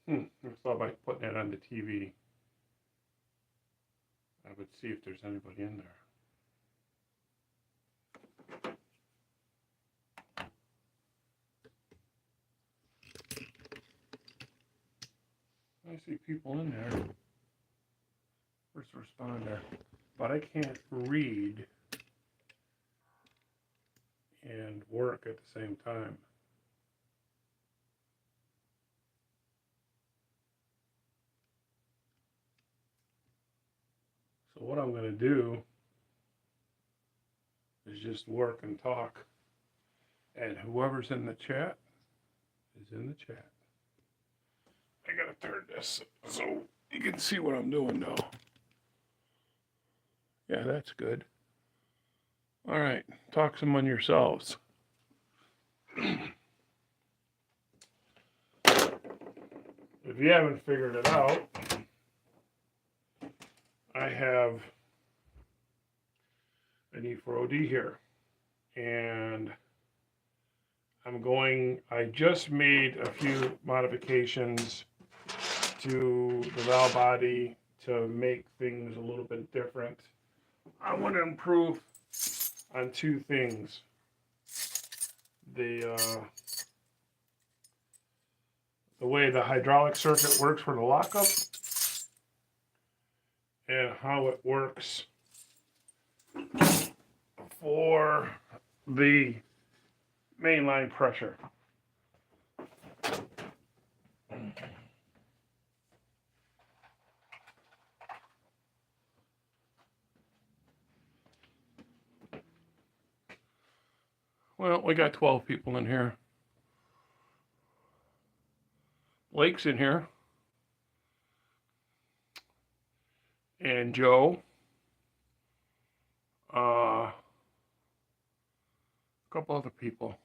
I thought by putting it on the TV, I would see if there's anybody in there. I see people in there. First responder. But I can't read and work at the same time. So what I'm going to do is just work and talk. And whoever's in the chat is in the chat. I gotta turn this so you can see what I'm doing now. Yeah, that's good. All right, talk some on yourselves. If you haven't figured it out, I have an E4OD here, and I just made a few modifications to the valve body to make things a little bit different. I want to improve on two things. The way the hydraulic circuit works for the lockup and how it works for the mainline pressure. Well, we got 12 people in here. Blake's in here. And Joe. A couple other people.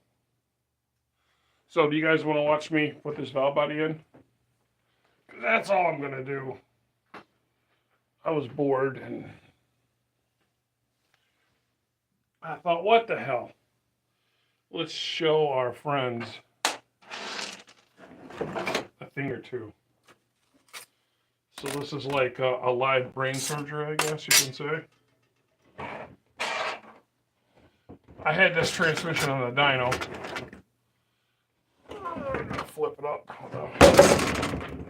So do you guys want to watch me put this valve body in? That's all I'm going to do. I was bored and I thought, what the hell? Let's show our friends a thing or two. So this is like a live brain surgery, I guess you can say. I had this transmission on the dyno. Flip it up without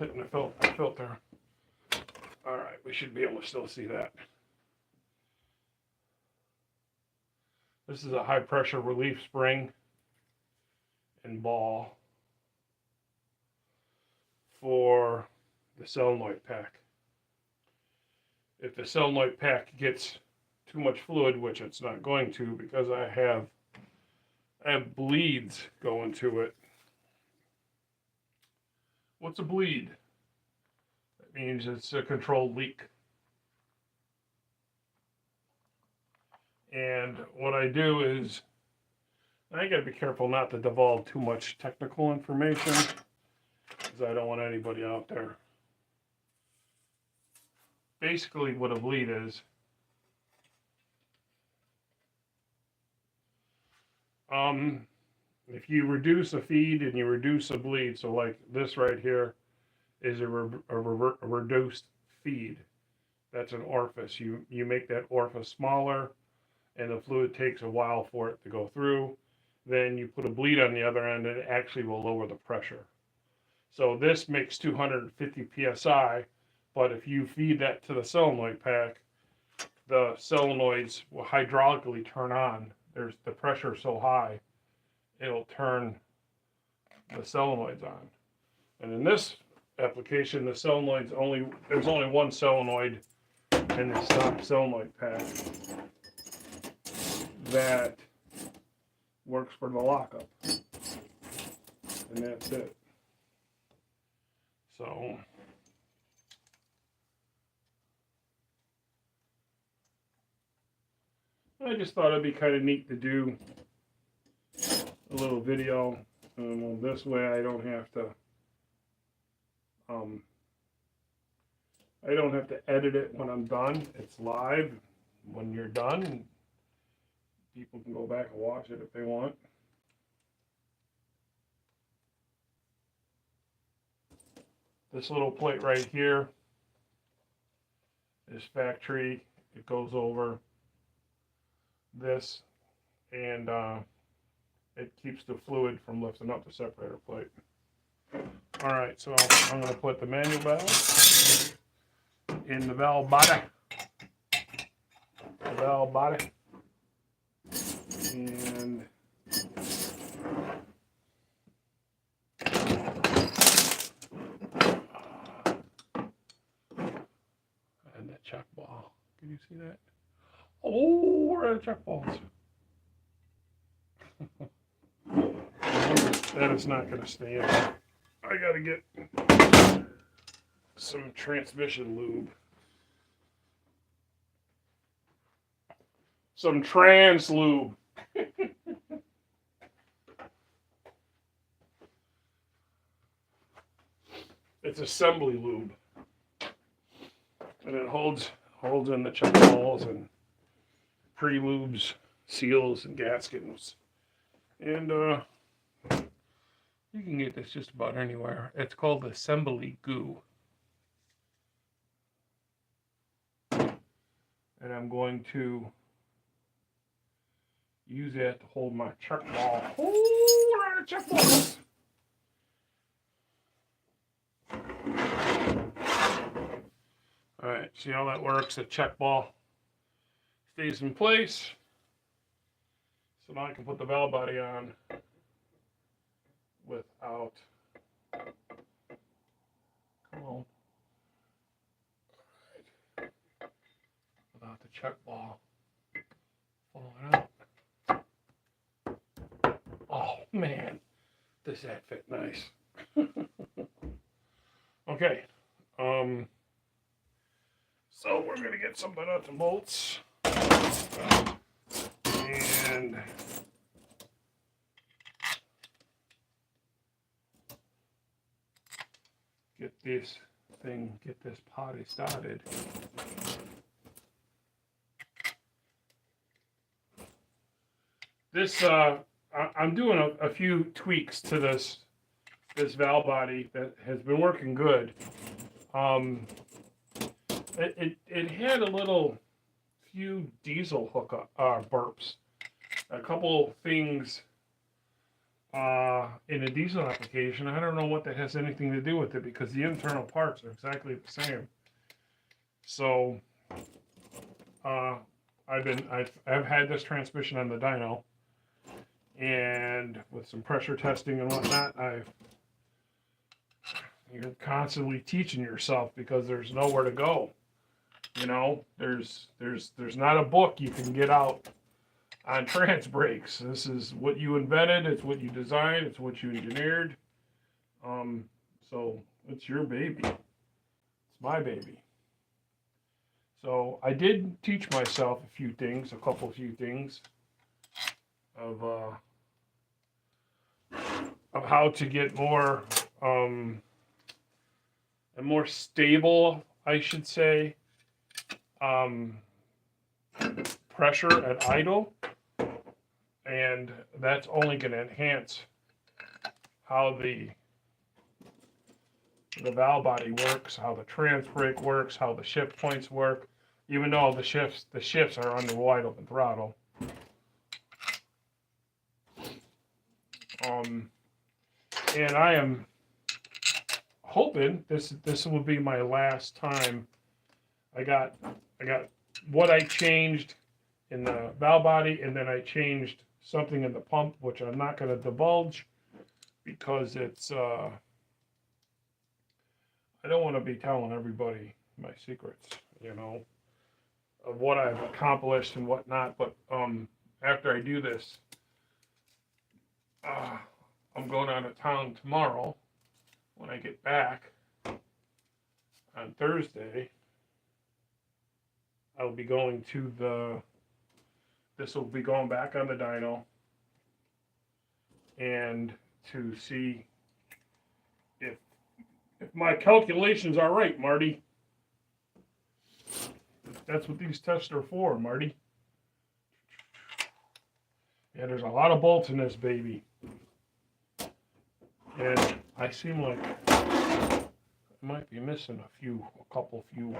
hitting the filter. All right, we should be able to still see that. This is a high pressure relief spring and ball for the solenoid pack. If the solenoid pack gets too much fluid, which it's not going to because I have bleeds going to it. What's a bleed? That means it's a controlled leak. And what I do is, I gotta be careful not to divulge too much technical information because I don't want anybody out there. Basically what a bleed is, if you reduce a feed and you reduce a bleed, so like this right here is a reduced feed. That's an orifice. You make that orifice smaller and the fluid takes a while for it to go through. Then you put a bleed on the other end and it actually will lower the pressure. So this makes 250 psi, but if you feed that to the solenoid pack, the solenoids will hydraulically turn on. The pressure so high, it'll turn the solenoids on. And in this application, the solenoids there's only one solenoid in the stock solenoid pack that works for the lockup. And that's it. So I just thought it'd be kind of neat to do a little video. This way I don't have to edit it when I'm done. It's live. When you're done, people can go back and watch it if they want. This little plate right here is factory. It goes over this, and it keeps the fluid from lifting up the separator plate. All right, so I'm going to put the manual valve in the valve body. The valve body. And that check ball. Can you see that? Oh, we're out of check balls. That is not going to stay in. I got to get some transmission lube. Some trans lube. It's assembly lube. And it holds in the check balls and pre-lubes, seals, and gaskets. And you can get this just about anywhere. It's called assembly goo. And I'm going to use that to hold my check ball. Oh, we're out of check balls. All right, see how that works? The check ball stays in place. So now I can put the valve body on without, come on, right. Without the check ball falling out. Oh man, does that fit nice? Okay, so we're gonna get some nuts and bolts and get this potty started. This I'm doing a few tweaks to this valve body that has been working good. It had a few diesel hookup burps, a couple things in a diesel application. I don't know what that has anything to do with it because the internal parts are exactly the same. So I've had this transmission on the dyno, and with some pressure testing and whatnot, you're constantly teaching yourself because there's nowhere to go. You know, there's not a book you can get out on trans brakes. This is what you invented. It's what you designed. It's what you engineered. So it's your baby. It's my baby. So I did teach myself a few things of how to get more a more stable, I should say, pressure at idle, and that's only going to enhance how the valve body works, how the trans brake works, how the shift points work, even though the shifts are under wide open throttle. And I am hoping this will be my last time. I got what I changed in the valve body, and then I changed something in the pump, which I'm not going to divulge because it's I don't want to be telling everybody my secrets, you know, of what I've accomplished and whatnot. But after I do this, I'm going out of town tomorrow. When I get back on Thursday, I'll be going to this will be going back on the dyno and to see if my calculations are right, Marty. That's what these tests are for, Marty. Yeah, there's a lot of bolts in this baby. And I seem like might be missing a couple few.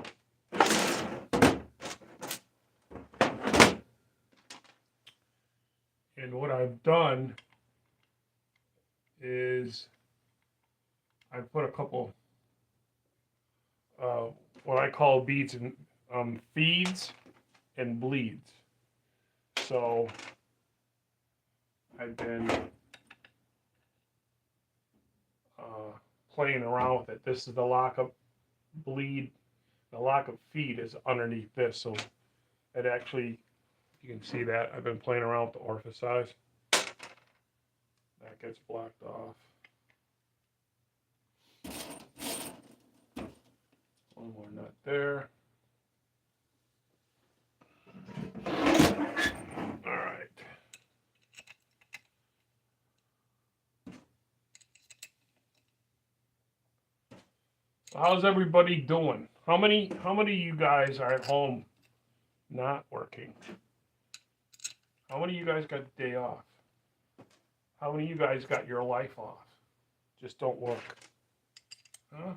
And what I've done is I put a couple what I call beads and feeds and bleeds. So I've been playing around with it. This is the lockup bleed. The lockup feed is underneath this, so it actually, you can see that I've been playing around with the orifice size. That gets blocked off. One more nut there. All right. How's everybody doing? How many of you guys are at home not working? How many of you guys got the day off? How many of you guys got your life off? Just don't work. Huh?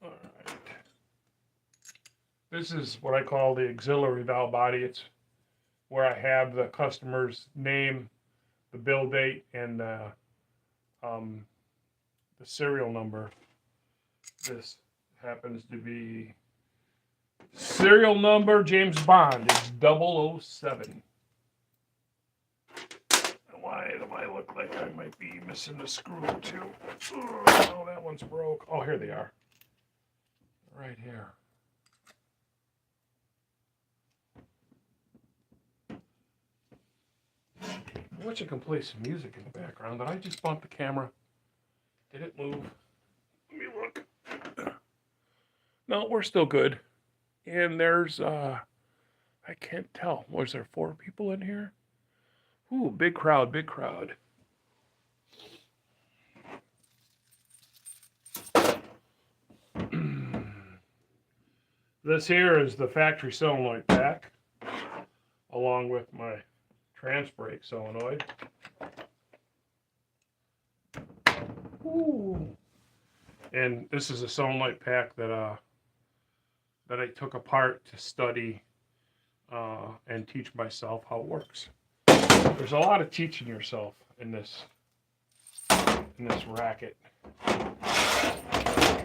All right. This is what I call the auxiliary valve body. It's where I have the customer's name, the bill date, and the serial number. This happens to be serial number James Bond. It's 007. Why do I look like I might be missing a screw or two? Oh, that one's broke. Oh, here they are. Right here. I wish I could play some music in the background. Did I just bump the camera? Did it move? Let me look. No, we're still good. And there's, I can't tell. Was there 4 people in here? Ooh, big crowd, big crowd. This here is the factory solenoid pack, along with my trans brake solenoid. Ooh. And this is a solenoid pack that I took apart to study and teach myself how it works. There's a lot of teaching yourself in this racket.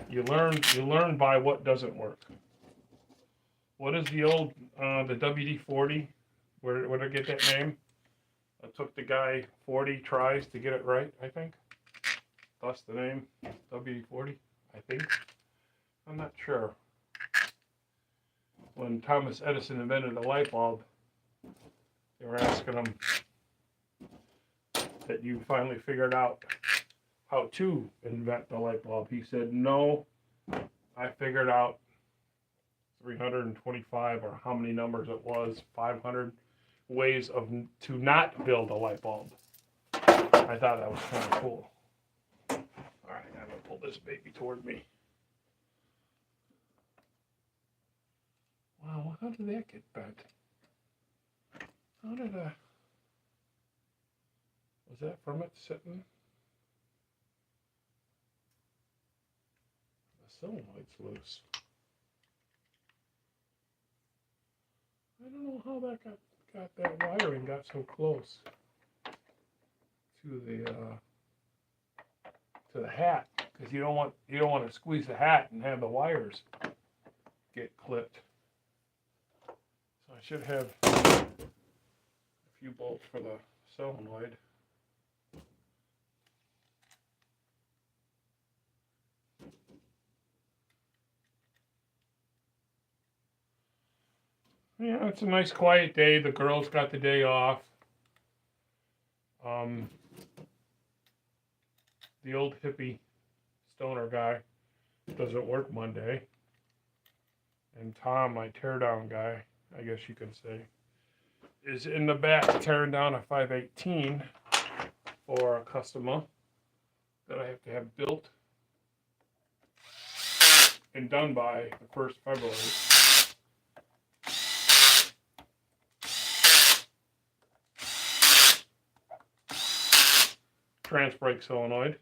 You learn by what doesn't work. What is the old the WD-40? Where did I get that name? It took the guy 40 tries to get it right, I think. That's the name, WD-40, I think. I'm not sure. When Thomas Edison invented the light bulb, they were asking him that you finally figured out how to invent the light bulb. He said, no, I figured out 325 or how many numbers it was, 500 ways to not build a light bulb. I thought that was kind of cool. All right, I'm gonna pull this baby toward me. Wow, how did that get bent? How did was that from it sitting? The solenoid's loose. I don't know how that got that wiring got so close to the hat, because you don't want to squeeze the hat and have the wires get clipped. So I should have a few bolts for the solenoid. Yeah, it's a nice quiet day. The girls got the day off. The old hippie stoner guy doesn't work Monday. And Tom, my teardown guy, I guess you can say, is in the back tearing down a 518 for a customer that I have to have built and done by the 1st February. trans brake solenoid.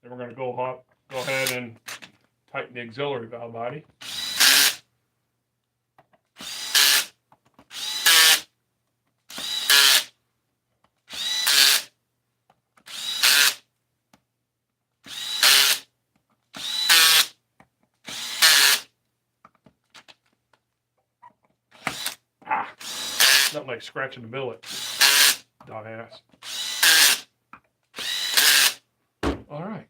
Then we're going to go ahead and tighten the auxiliary valve body. Nothing like scratching the billet, dumbass. All right,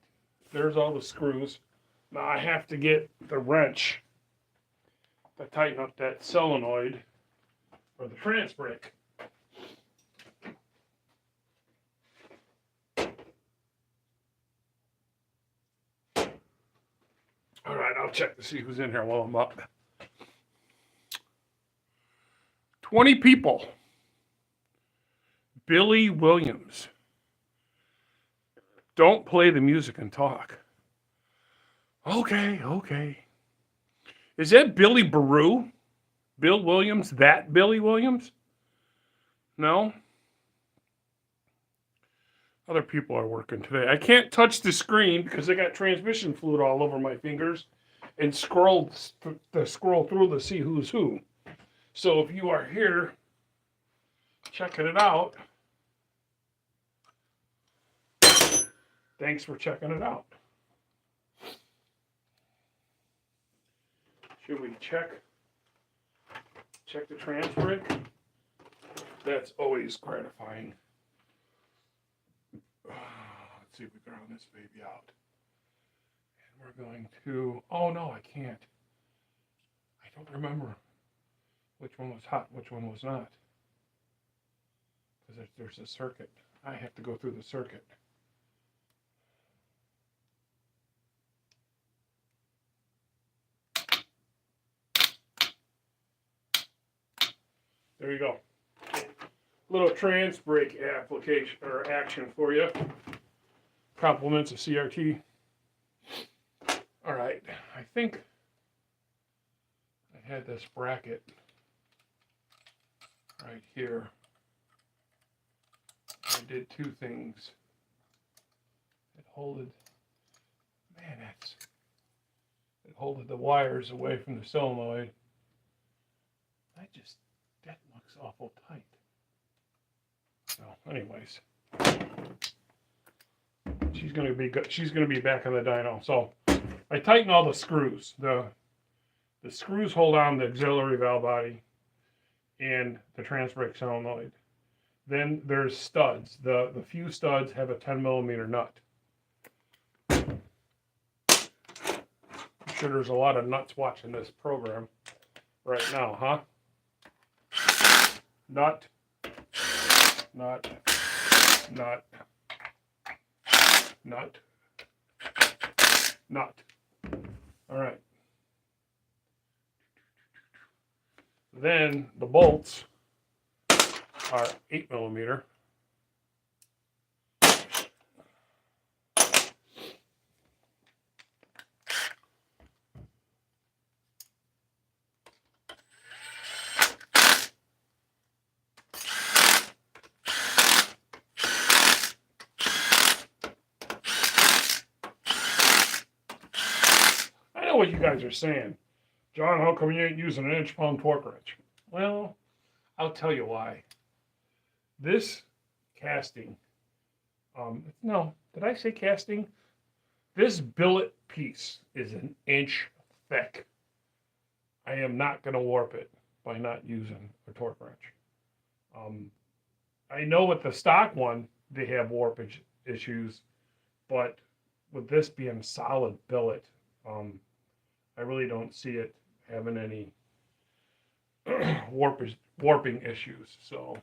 there's all the screws. Now I have to get the wrench to tighten up that solenoid or the trans brake. All right, I'll check to see who's in here while I'm up. 20 people. Billy Williams. Don't play the music and talk. Okay. Is that Billy Baru? Bill Williams? That Billy Williams? No? Other people are working today. I can't touch the screen because I got transmission fluid all over my fingers and scroll through to see who's who. So if you are here checking it out, thanks for checking it out. Should we check the trans brake? That's always gratifying. Let's see if we can round this baby out. And we're going to, oh no, I can't. I don't remember which one was hot, which one was not. Because there's a circuit. I have to go through the circuit. There you go. Little trans brake application or action for you. Compliments of CRT. All right, I think I had this bracket right here. I did two things. It holded the wires away from the solenoid. That looks awful tight. So, anyways, she's gonna be back on the dyno. So, I tighten all the screws. The screws hold on the auxiliary valve body and the trans brake solenoid. Then there's studs. The few studs have a 10mm nut. I'm sure there's a lot of nuts watching this program right now, huh? Nut. All right. Then the bolts are 8mm. I know what you guys are saying. John, how come you ain't using an inch-pound torque wrench? Well, I'll tell you why. This casting, no, did I say casting? This billet piece is an inch thick. I am not going to warp it by not using a torque wrench. I know with the stock one, they have warpage issues, but with this being solid billet, I really don't see it having any warping issues. So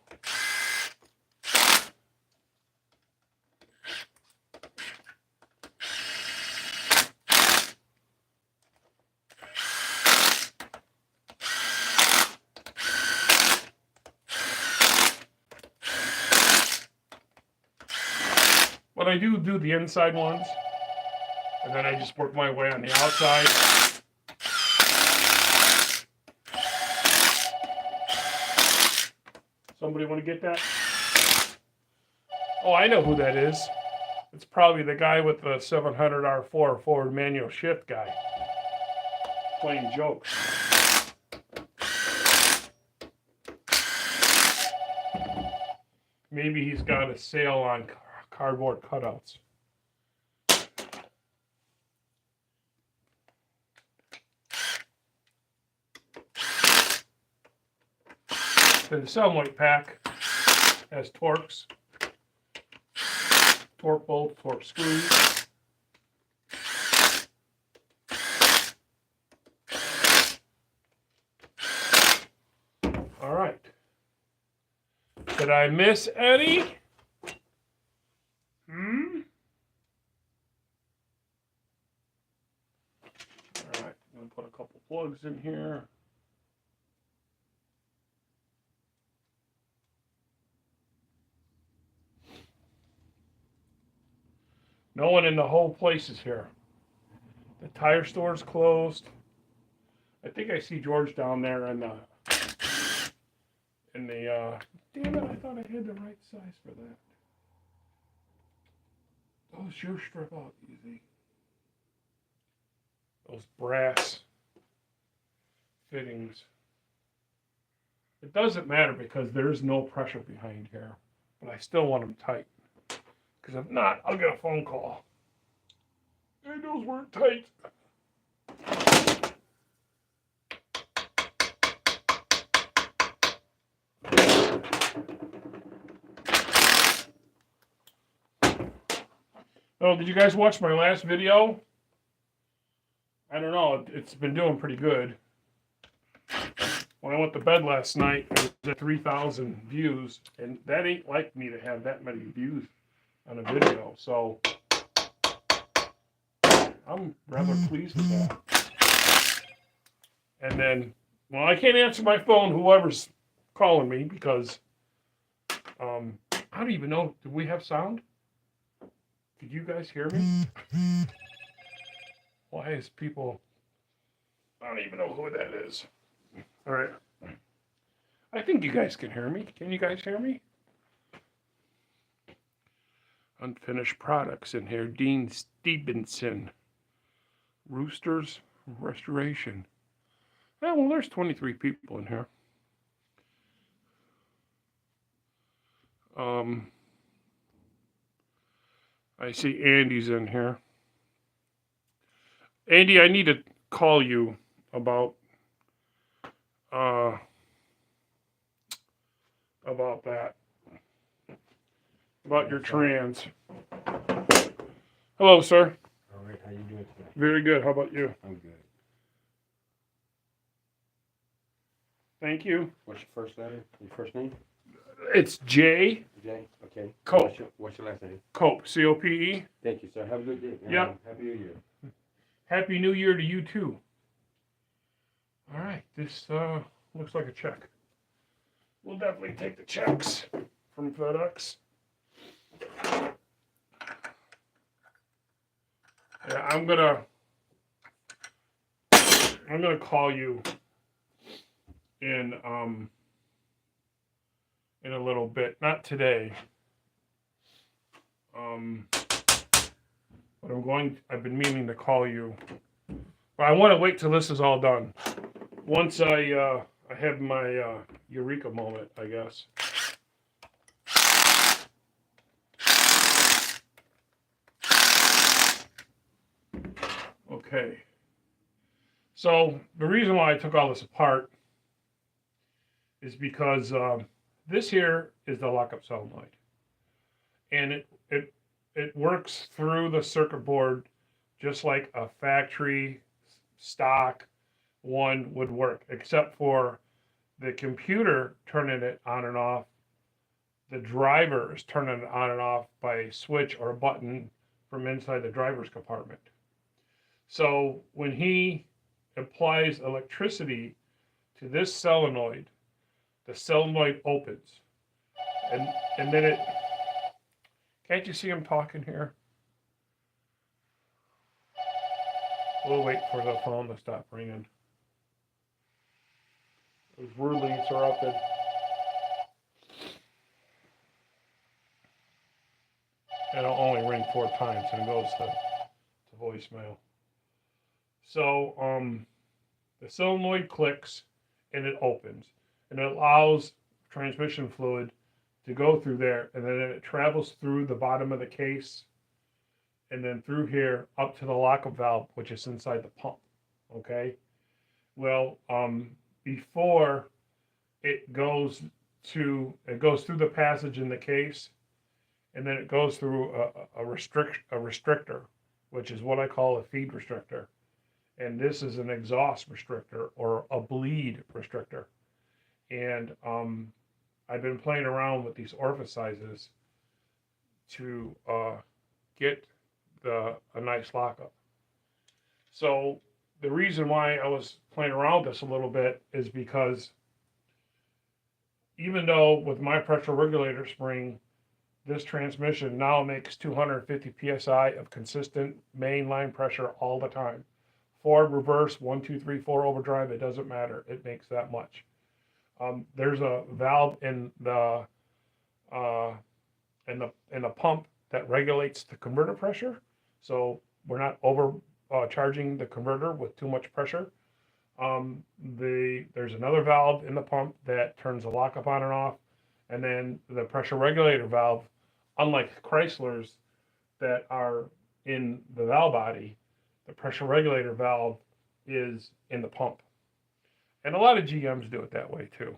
but I do the inside ones, and then I just work my way on the outside. Somebody want to get that? Oh, I know who that is. It's probably the guy with the 700R4 forward manual shift guy. Playing jokes. Maybe he's got a sale on cardboard cutouts. The Solenoid pack has torques, torque bolts, torque screws. All right. Did I miss any? All right, I'm gonna put a couple plugs in here. No one in the whole place is here. The tire store's closed. I think I see George down there in the damn it, I thought I had the right size for that. Those shoes strip out easy. Those brass fittings. It doesn't matter because there's no pressure behind here, but I still want them tight. Because if not, I'll get a phone call. And those weren't tight. Oh, did you guys watch my last video? I don't know, it's been doing pretty good. When I went to bed last night, it was at 3,000 views, and that ain't like me to have that many views on a video, so I'm rather pleased with that. And then, well, I can't answer my phone, whoever's calling me, because I don't even know, do we have sound? Did you guys hear me? Why is people... I don't even know who that is. All right. I think you guys can hear me. Can you guys hear me? Unfinished products in here. Dean Stevenson. Roosters Restoration. Oh, well, there's 23 people in here. I see Andy's in here. Andy, I need to call you about that. About your trans. Hello, sir. All right, how you doing today? Very good. How about you? I'm good. Thank you. What's your first letter? Your first name? It's J. Jay? Okay. Cope. What's your last name? Cope. C-O-P-E. Thank you, sir. Have a good day. Yeah. Happy New Year. Happy New Year to you, too. All right. This looks like a check. We'll definitely take the checks from FedEx. Yeah, I'm gonna call you in a little bit. Not today. But I've been meaning to call you. But I want to wait till this is all done. Once I have my eureka moment, I guess. Okay. So the reason why I took all this apart is because this here is the lockup solenoid, and it works through the circuit board just like a factory stock one would work, except for the computer turning it on and off. The driver is turning it on and off by a switch or a button from inside the driver's compartment. So when he applies electricity to this solenoid, the solenoid opens, and then it. Can't you see him talking here? We'll wait for the phone to stop ringing. It was rudely interrupted. It'll only ring 4 times and it goes to voicemail. So the solenoid clicks and it opens, and it allows transmission fluid to go through there, and then it travels through the bottom of the case and then through here up to the lockup valve, which is inside the pump. Okay. Well, before it goes through the passage in the case, and then it goes through a restrictor, which is what I call a feed restrictor. And this is an exhaust restrictor or a bleed restrictor. And I've been playing around with these orifice sizes to get a nice lockup. So the reason why I was playing around with this a little bit is because even though with my pressure regulator spring, this transmission now makes 250 psi of consistent main line pressure all the time. Forward, reverse, 1, 2, 3, 4 overdrive, it doesn't matter. It makes that much. There's a valve in the pump that regulates the converter pressure, so we're not charging the converter with too much pressure. There's another valve in the pump that turns the lockup on and off, and then the pressure regulator valve, unlike Chrysler's that are in the valve body, the pressure regulator valve is in the pump. And a lot of GMs do it that way too.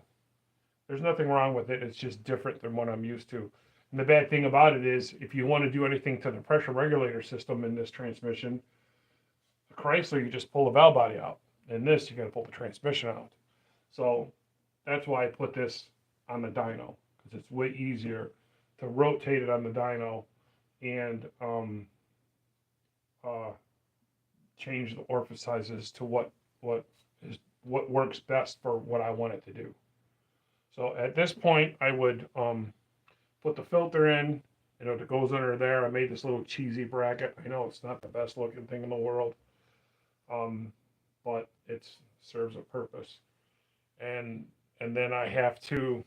There's nothing wrong with it. It's just different than what I'm used to. And the bad thing about it is if you want to do anything to the pressure regulator system in this transmission, the Chrysler, you just pull the valve body out. In this, you got to pull the transmission out. So that's why I put this on the dyno, because it's way easier to rotate it on the dyno and change the orifice sizes to what works best for what I want it to do. So at this point, I would put the filter in, and it goes under there. I made this little cheesy bracket. I know it's not the best looking thing in the world, but it serves a purpose. And then I have to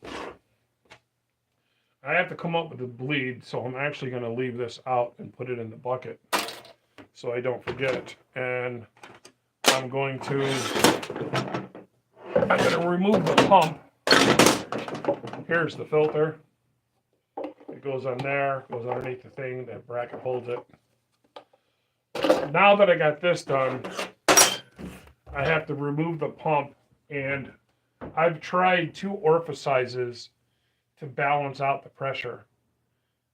come up with a bleed, so I'm actually going to leave this out and put it in the bucket so I don't forget it. And I'm going to remove the pump. Here's the filter. It goes on there, goes underneath the thing, that bracket holds it. Now that I got this done, I have to remove the pump, and I've tried 2 orifice sizes to balance out the pressure.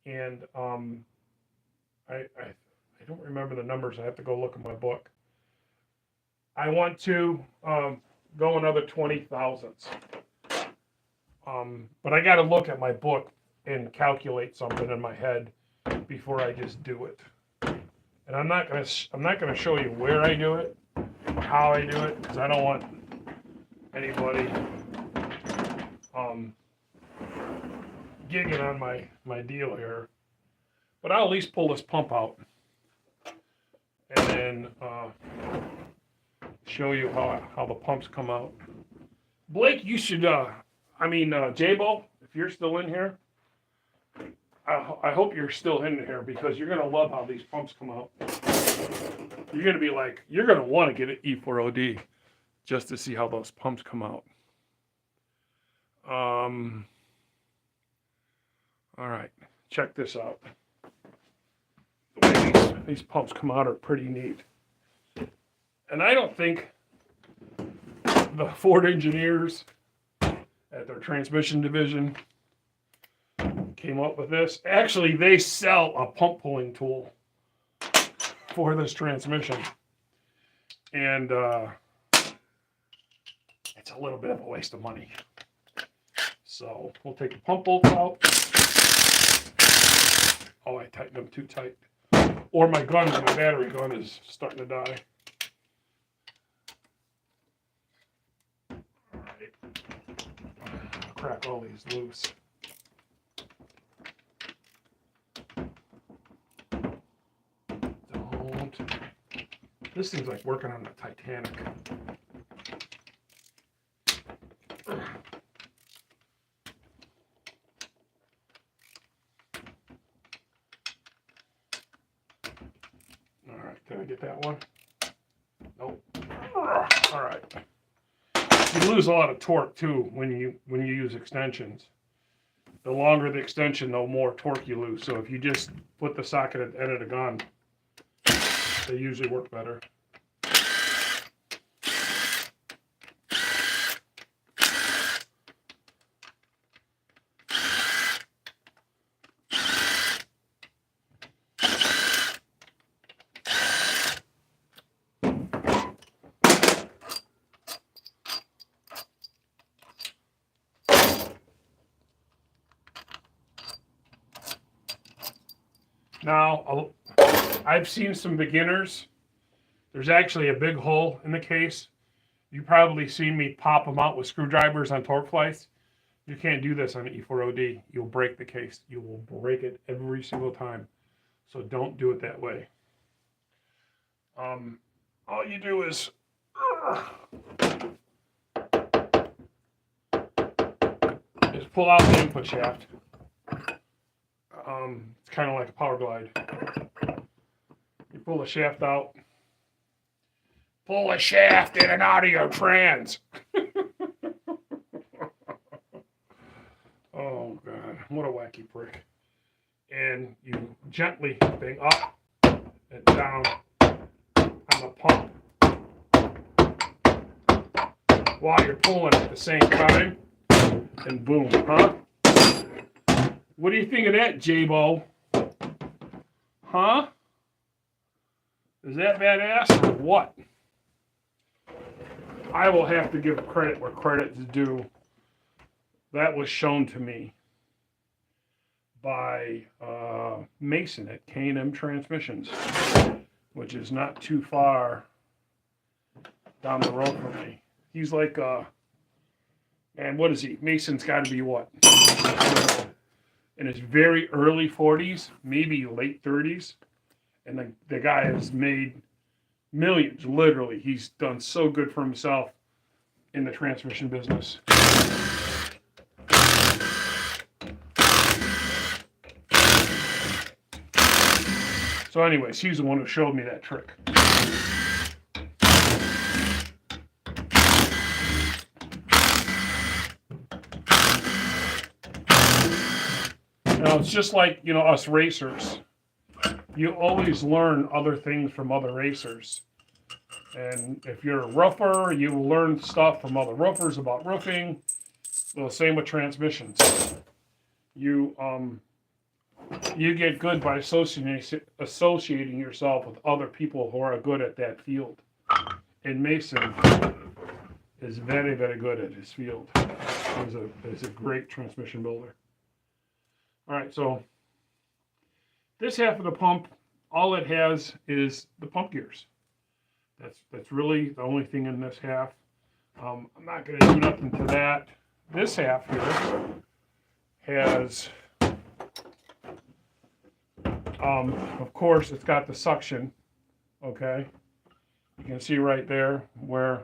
And I don't remember the numbers. I have to go look at my book. I want to go another 20 thousandths. But I got to look at my book and calculate something in my head before I just do it. And I'm not gonna show you where I do it, how I do it, because I don't want anybody gigging on my deal here. But I'll at least pull this pump out and then show you how the pumps come out. Blake, you should J-Bo, if you're still in here, I hope you're still in here, because you're gonna love how these pumps come out. You're gonna be like, you're gonna want to get an E4OD just to see how those pumps come out. All right, check this out. The way these pumps come out are pretty neat. And I don't think the Ford engineers at their transmission division came up with this. Actually, they sell a pump pulling tool for this transmission. And it's a little bit of a waste of money. So we'll take the pump bolts out. Oh, I tightened them too tight. Or my battery gun is starting to die. All right. Crack all these loose. This thing's like working on the Titanic. I get that one? Nope. All right. You lose a lot of torque too when you use extensions. The longer the extension, the more torque you lose. So if you just put the socket at the end of the gun, they usually work better. Now, I've seen some beginners. There's actually a big hole in the case. You've probably seen me pop them out with screwdrivers on torque flies. You can't do this on E4OD. You'll break the case. You will break it every single time. So don't do it that way. All you do is pull out the input shaft. It's kind of like a power glide. You pull the shaft out. Pull the shaft in and out of your trans. Oh, God. What a wacky prick. And you gently bang up and down on the pump while you're pulling at the same time. And boom, huh? What do you think of that, J-Bo? Huh? Is that badass or what? I will have to give credit where credit is due. That was shown to me by Mason at K&M Transmissions, which is not too far down the road from me. He's like, man, what is he? Mason's got to be what? In his very early 40s, maybe late 30s. And the guy has made millions, literally. He's done so good for himself in the transmission business. So anyways, he's the one who showed me that trick. Now, it's just like, you know, us racers. You always learn other things from other racers. And if you're a roofer, you learn stuff from other roofers about roofing. Well, same with transmissions. You get good by associating yourself with other people who are good at that field. And Mason is very, very good at his field. He's a great transmission builder. All right, so this half of the pump, all it has is the pump gears. That's really the only thing in this half. I'm not going to do nothing to that. This half here has, of course, it's got the suction. Okay, you can see right there where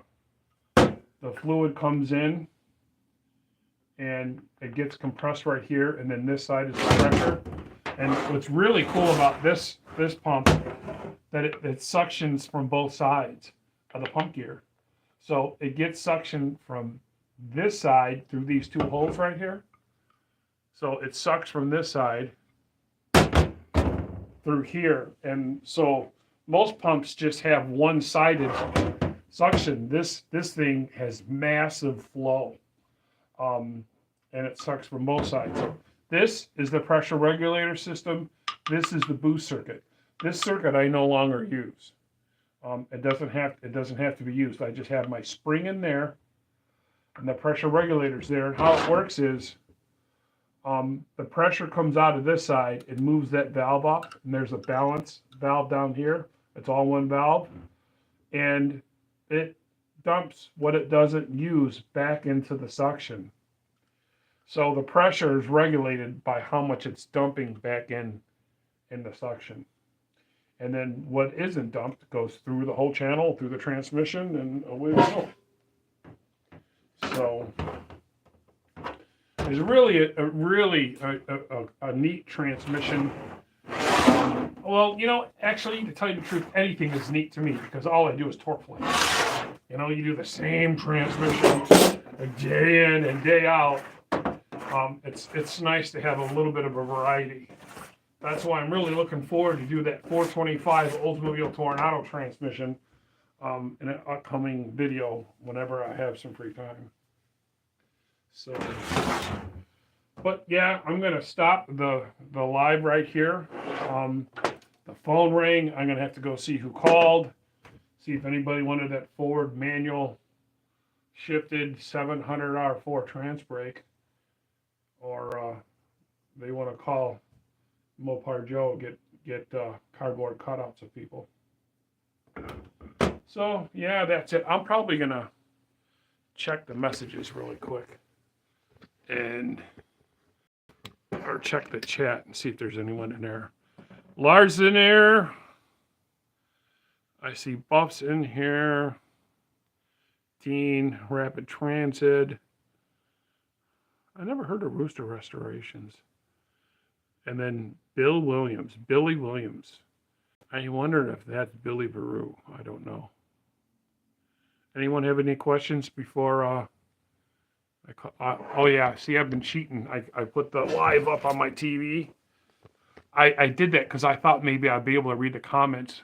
the fluid comes in and it gets compressed right here, and then this side is the pressure. And what's really cool about this pump, that it suctions from both sides of the pump gear. So it gets suction from this side through these two holes right here. So it sucks from this side through here. And so most pumps just have one-sided suction. This thing has massive flow. And it sucks from both sides. This is the pressure regulator system. This is the boost circuit. This circuit I no longer use. It doesn't have to be used. I just have my spring in there, and the pressure regulator's there. And how it works is, the pressure comes out of this side. It moves that valve up, and there's a balance valve down here. It's all one valve, and it dumps what it doesn't use back into the suction. So the pressure is regulated by how much it's dumping back in the suction. And then what isn't dumped goes through the whole channel, through the transmission, and away we go. So it's really a neat transmission. Well, actually, to tell you the truth, anything is neat to me because all I do is torque flame. You do the same transmission day in and day out. It's nice to have a little bit of a variety. That's why I'm really looking forward to do that 425 Oldsmobile Tornado transmission in an upcoming video whenever I have some free time. So, but yeah, I'm gonna stop the live right here. The phone rang. I'm gonna have to go see who called. See if anybody wanted that Ford manual shifted 700 R4 trans brake, or they want to call Mopar Joe, get cardboard cutouts of people. So yeah, that's it. I'm probably gonna check the messages really quick or check the chat and see if there's anyone in there. Lars in there. I see Buffs in here. Dean, Rapid Transit. I never heard of Rooster Restorations. And then Billy Williams. I wonder if that's Billy Baru. I don't know. Anyone have any questions before oh yeah, see, I've been cheating. I put the live up on my TV. I did that because I thought maybe I'd be able to read the comments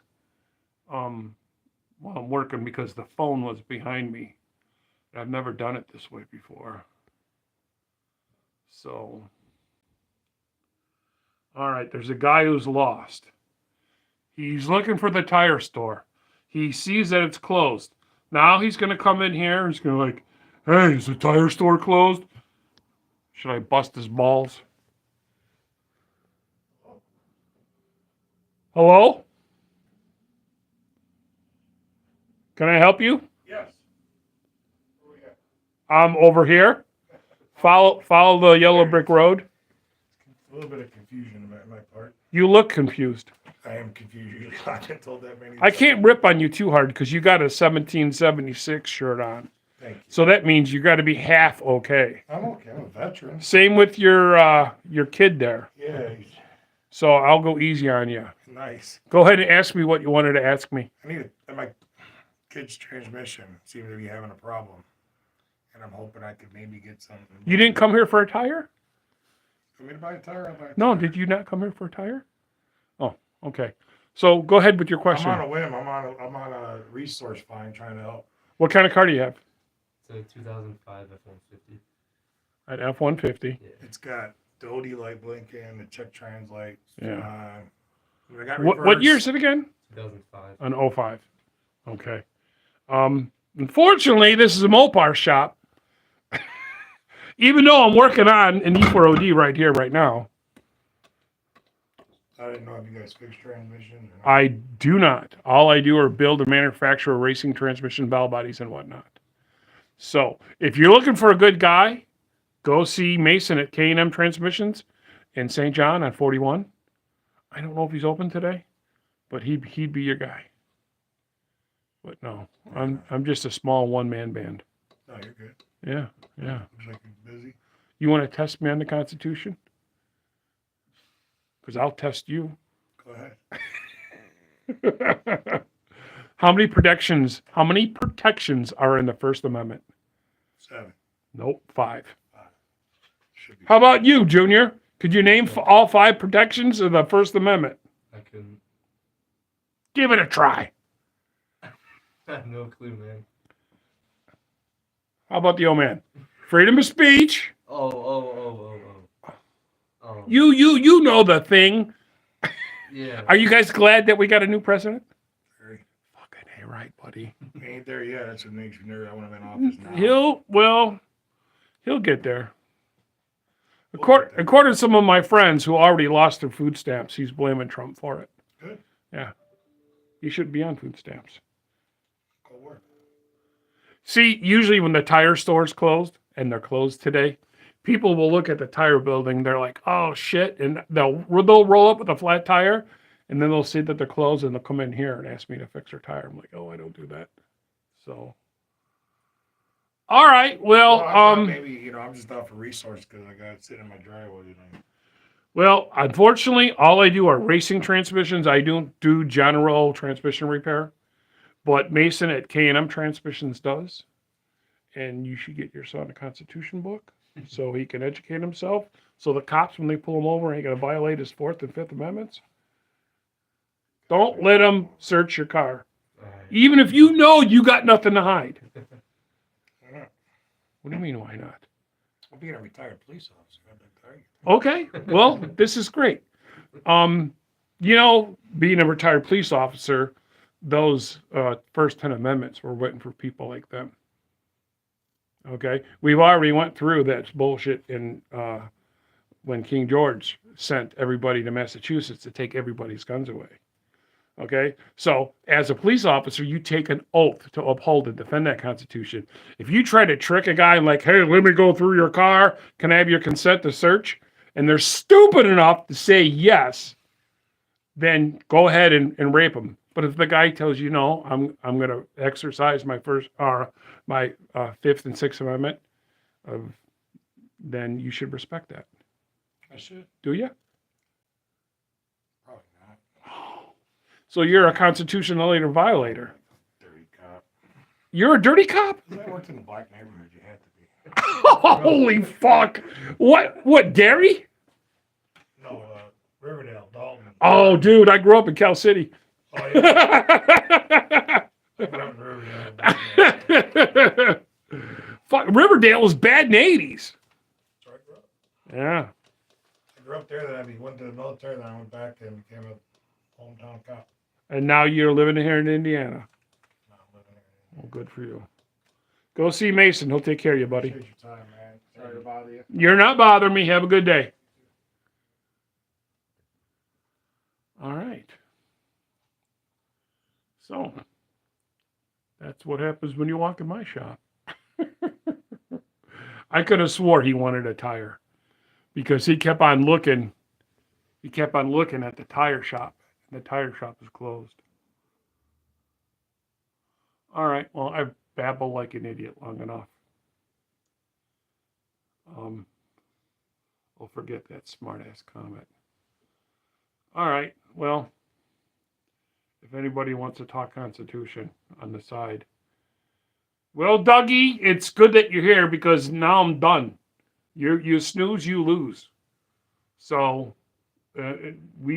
while I'm working because the phone was behind me. I've never done it this way before. So, all right, there's a guy who's lost. He's looking for the tire store. He sees that it's closed. Now he's going to come in here and he's going to like, hey, is the tire store closed? Should I bust his balls? Hello? Can I help you? Yes. I'm over here. Follow the yellow brick road. A little bit of confusion about my part. You look confused. I am confused. I've been told that many I times. can't rip on you too hard because you got a 1776 shirt on. Thank you. So that means you got to be half okay. I'm okay. I'm a veteran. Same with your kid there. Yeah, he's So I'll go easy on you. nice. Go ahead and ask me what you wanted to ask me. I need my kid's transmission seems to be having a problem. And I'm hoping I could maybe get something. You didn't come here for a tire? Want me to buy a tire? I'll buy a No, tire. did you not come here for a tire? Oh, okay. So go ahead with your question. I'm on a whim. I'm on a resource find trying to help. What kind of car do you have? It's a 2005 F-150. An F-150. Yeah. It's got the OD light blinking, the check trans light. Yeah. I got What year is it again? 2005. An 05. Okay. Unfortunately, this is a Mopar shop. Even though I'm working on an E4OD right here, right now. I didn't know if you guys fixed transmissions or not. I do not. All I do are build and manufacture racing transmission valve bodies and whatnot. So if you're looking for a good guy, go see Mason at K&M Transmissions in St. John on 41. I don't know if he's open today, but he'd be your guy. But no, I'm just a small one-man band. No, you're good. Yeah. Looks like you're busy. You want to test me on the Constitution? Because I'll test you. Go ahead. How many protections are in the First Amendment? 7. Nope, 5. Should be. How about you, Junior? Could you name all 5 protections of the First Amendment? I couldn't. Give it a try. I have no clue, man. How about the old man? Freedom of speech. Oh. You know the thing. Yeah. Are you guys glad that we got a new president? Very. Fucking A right, buddy. We ain't there yet. That's what makes me nervous. I want him in office now. He'll get there. According to some of my friends who already lost their food stamps, he's blaming Trump for it. Good. Yeah. He should be on food stamps. Go work. See, usually when the tire store's closed, and they're closed today, people will look at the tire building, they're like, oh shit, and they'll roll up with a flat tire, and then they'll see that they're closed, and they'll come in here and ask me to fix their tire. I'm like, oh, I don't do that. So, all right, I thought maybe, I'm just out for resource because I got it sitting in my driveway tonight. Well, unfortunately, all I do are racing transmissions. I don't do general transmission repair, but Mason at K&M Transmissions does. And you should get your son a Constitution book so he can educate himself. So the cops, when they pull him over, ain't gonna violate his Fourth and Fifth Amendments. Don't let them search your car, even if you know you got nothing to hide. Yeah. What do you mean? Why not? I'm being a retired police officer. I've been telling you. Okay, well, this is great. You know, being a retired police officer, those first 10 amendments were written for people like them. Okay, we've already went through that bullshit in when King George sent everybody to Massachusetts to take everybody's guns away. Okay, so as a police officer, you take an oath to uphold and defend that Constitution. If you try to trick a guy like, hey, let me go through your car, can I have your consent to search? And they're stupid enough to say yes, then go ahead and rape them. But if the guy tells you no, I'm going to exercise my Fifth and Sixth Amendment, then you should respect that. I should. Do you? Probably not. So you're a constitutional violator. Dirty cop. You're a dirty cop? I worked in a black neighborhood. You had to be. Holy fuck! What? Gary? No, Riverdale, Dalton. Oh, dude, I grew up in Cal City. Oh, yeah. I grew up in Riverdale. Fuck, Riverdale was bad in the 80s. That's where I grew up. Yeah. I grew up there. Then I went to the military. Then I went back and became a hometown cop. And now you're living here in Indiana. Now I'm living here. Well, good for you. Go see Mason. He'll take care of you, buddy. Appreciate your time, man. Sorry to bother you. You're not bothering me. Have a good day. All right. So, that's what happens when you walk in my shop. I could have swore he wanted a tire because he kept on looking. He kept on looking at the tire shop. The tire shop is closed. All right. Well, I've babbled like an idiot long enough. I'll forget that smart-ass comment. All right. Well, if anybody wants to talk Constitution on the side. Well, Dougie, it's good that you're here because now I'm done. You snooze, you lose. So we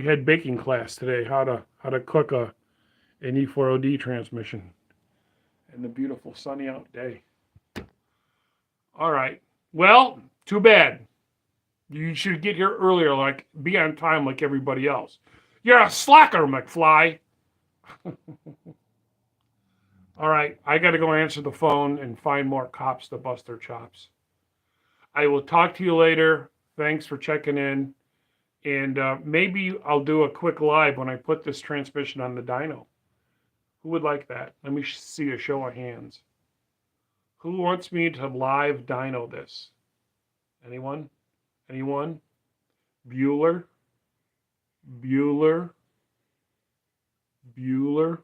had baking class today, how to cook an E4OD transmission in the beautiful sunny out day. All right. Well, too bad. You should get here earlier, like be on time like everybody else. You're a slacker, McFly. All right, I got to go answer the phone and find more cops to bust their chops. I will talk to you later. Thanks for checking in. And maybe I'll do a quick live when I put this transmission on the dyno. Who would like that? Let me see a show of hands. Who wants me to live dyno this? Anyone? Anyone? Bueller? Bueller? Bueller?